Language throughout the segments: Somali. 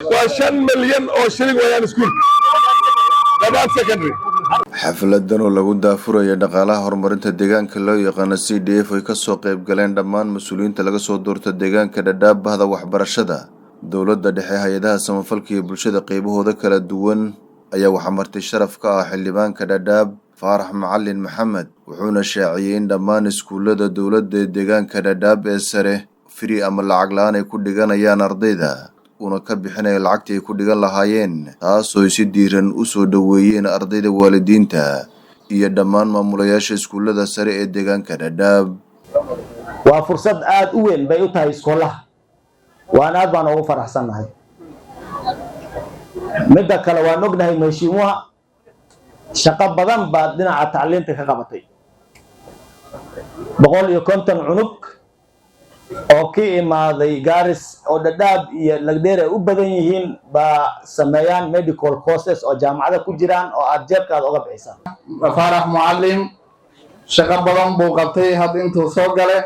و5 مليون oo shilin wayaan iskuulka dhammaan secondary. xafladan oo lagu daafurayo dhaqaalaha horumarinta deegaanka loo yaqaan CDF ay ka soo qayb galeen dhammaan mas'uuliyiinta laga soo doortay deegaanka Dadaab bahda waxbarashada dawladda dhexe hay'adaha samafalka iyo bulshada qaybahooda kala duwan ayaa waxa martay sharaf ka ah xildhibaanka Dadaab Faarax Macallin Maxamed wuxuuna shaaciyay in dhammaan iskuulada dawladda deegaanka Dadaab ee sare free ama lacag la'aan ay ku dhiganayaan ardayda una ka bixinay lacagtii ay ku dhigan lahaayeen taasoo si diiran u soo dhaweeyeen ardayda waalidiinta iyo dhammaan maamulayaasha iskuulada sare ee deegaanka Dadaab waa fursad aad u weyn bay u tahay iskoolaha waan aad baan ugu faraxsanahay midda kale waan ognahay meeshiimuha shaqo badan baad dhinaca tacliinta ka qabatay 150 cunug oo ka imaaday Gaaris oo Dadaab iyo Lagdheer ay u badan yihiin ba sameeyaan medical courses oo jaamacada ku jiraan oo aad jeebkaada uga bixisaan Faarax Macallin shaqo badan buu qabtay had intuu soo galay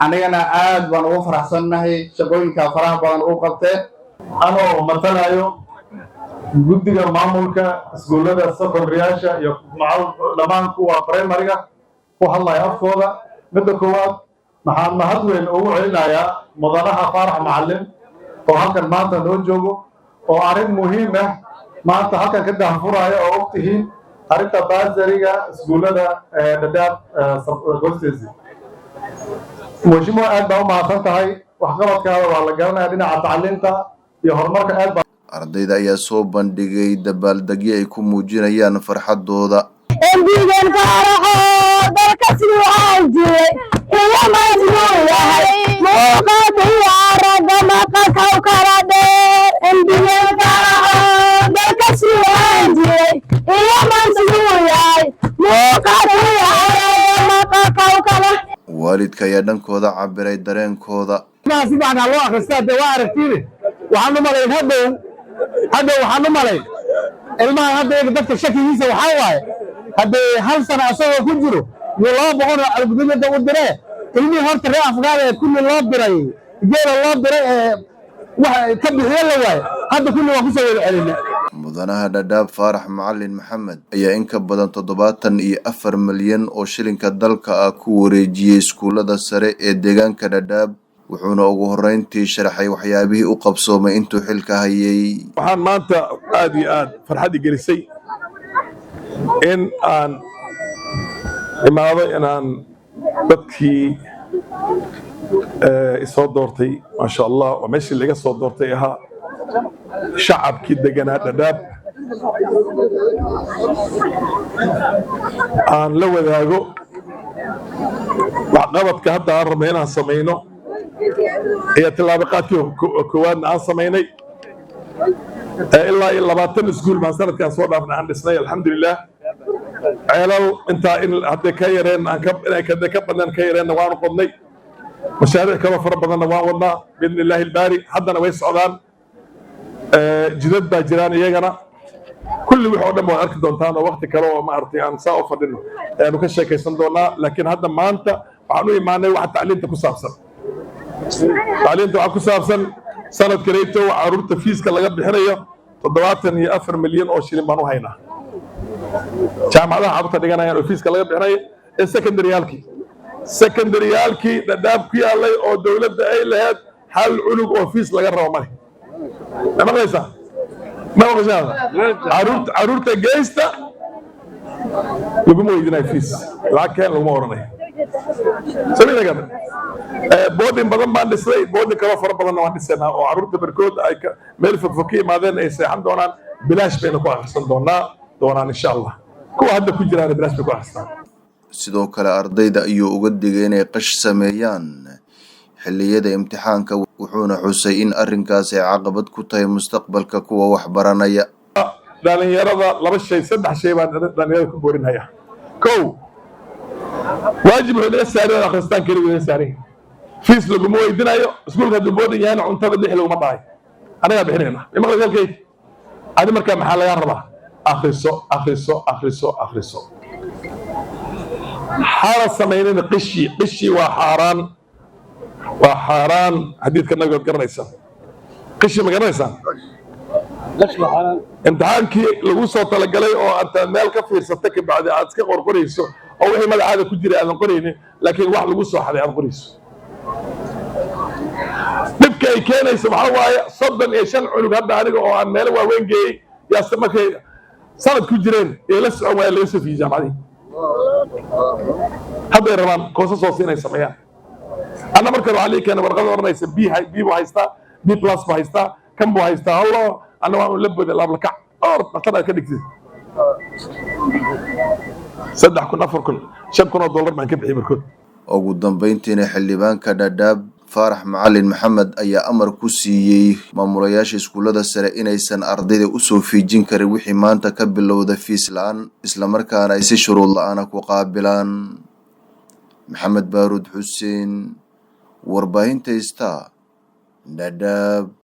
anigana aad baan ugu faraxsanahay shaqooyinka faraha badan uu qabtay anoo matalayo guddiga maamulka iskuulada secondaryasha iyo dhammaan kuwa primary-ga ku hadlaya afkooda midda koowaad maxaan mahad weyn ugu celinayaa mudanaha Faarax Macallin oo halkan maanta noo joogo oo arrin muhiim ah maanta halkan ka daahfuraya oo ogtihiin arrinta baasariga iskuulada Dadaab goostaysi aad baa u mahadsan tahay waxqabadkaada waa la garanayaa dhinaca tacliinta iyo horumarka aad baa ardayda ayaa soo bandhigay dabaaldegyo ay ku muujinayaan farxadooda waalidka ayaa dhankooda cabiray dareenkooda si baan loo akhristaa waa aragtida waxaan u malayn waxaan u malayn ilmaha hadda dadka shakigiisa waxa waaye hadday hal sano asagoo ku jiro iyo 200 algudada u diray ilmihi horta reer afgaada kulli loo diray geela loo diray waxa ka bixiyo la waay hadda kulli waa ku soo wada celinaa mudanaha Dadaab Faarax Macallin Maxamed ayaa in ka badan 74 milyan oo shilinka dalka ah ku wareejiyay iskuulada sare ee deegaanka Dadaab wuxuuna ugu horeyntii sharaxay waxyaabihii u qabsoomay intuu xilka hayay waxaan maanta aad iyo aad farxad gelisay in aan imaado inaan dadkii isoo doortay ma sha Allah oo meeshii laga soo doortay ahaa shacabkii deganaa Dadaab aan la wadaago waxqabadka hadda aan rabnay inaan samayno iyo tilaabaqaadkii koowaadna aan samaynay ilaa 20 iskuul baan sanadkan soo dhaafnay aan dhisnay alxamdulilah ceelal intaa in hadda ka yareen aan ka badan ka yareen waan qodnay mashaariic kala fara badanna waan wadnaa biidhnillaahi albaari haddana way socdaan jidad baa jiraan iyagana kulli wixii oo dhan waa arki doontaan oo waqti kale oo maartay aan saa u fadhino aanu ka sheekaysan doonaa laakiin hadda maanta waxaan u imaanay wax tacliinta ku saabsan تعليمته waxaa ku saabsan sanadka reeyto caruurta fiiska laga bixinayo 74 milyan oo shilin baan u haynaa jaamacadaha caruurta dhiganayaan oo fiiska laga bixinayo ee secondaryalkii Dadaab ku yaalay oo dawladda ay lahayd hal cunug oo fiis laga rabo male ma maqlaysaa caruurta geysta laguma weydinay fiis laakiin laguma oranayo سمعنا كذا بودين بدن بان دسلay بودين kala fara badan waan dhisnaa oo caruurta barkood ay meel fog imaadeen ay seexan doonaan bilaash bayna ku akhrisan doonaan insha Allah kuwa hadda ku jiraan bilaash bay ku akhrisan sidoo kale ardayda ayuu uga digay inay qash sameeyaan xilliyada imtixaanka wuxuuna xusay in arrinkaas ay caqabad ku tahay mustaqbalka kuwa wax baranaya dhalinyarada 2 shay 3 shay baan dhalinyarada ku boorinaya kow واجب هو ساري أخرستان كريم ساري فيس لو مو يدنايو اسكول هذا بودن يعني عنتبه دخ لو ما ضاي انا بحرينا ما قال كيف هذه marka maxaa laga rabaa akhriso حارة سمينين قشي وحاران حديث كنا قرنيسان قشي ما قرنيسان امتحانكي لو سو تلقلي او انت مeel ka fiirsatay ka bacdi aad iska qorqorayso oo wixii magacaada ku jiray aan qoraynin laakiin wax lagu soo xaday aad qorayso dibka ay keenayso waxa waaye 35 cunug hadda aniga oo aan meel waaweyn geeyay yaa markay sanad ku jireen ee la socon waa la soo fiijay jaamacadii hadda rabaan koosas soo siinay sameeyaan ana marka wali kana warqad oranaysa b haysta b+ haysta kan buu haysta Allah ana waan la boday laba ka ortada ka dhigtay $3,000 baan ka bixiyay markood ugu dambeyntiina xildhibaanka Dhadhaab Faarax Macalin Maxamed ayaa amar ku siiyay maamulayaasha iskuulada sare inaysan ardayda u soo fiijin karin wixii maanta ka bilowda fiis la'aan isla markaana ay si shuruud la'aan ku qaabilaan Maxamed Baarud Xuseen warbaahinta Dhadhaab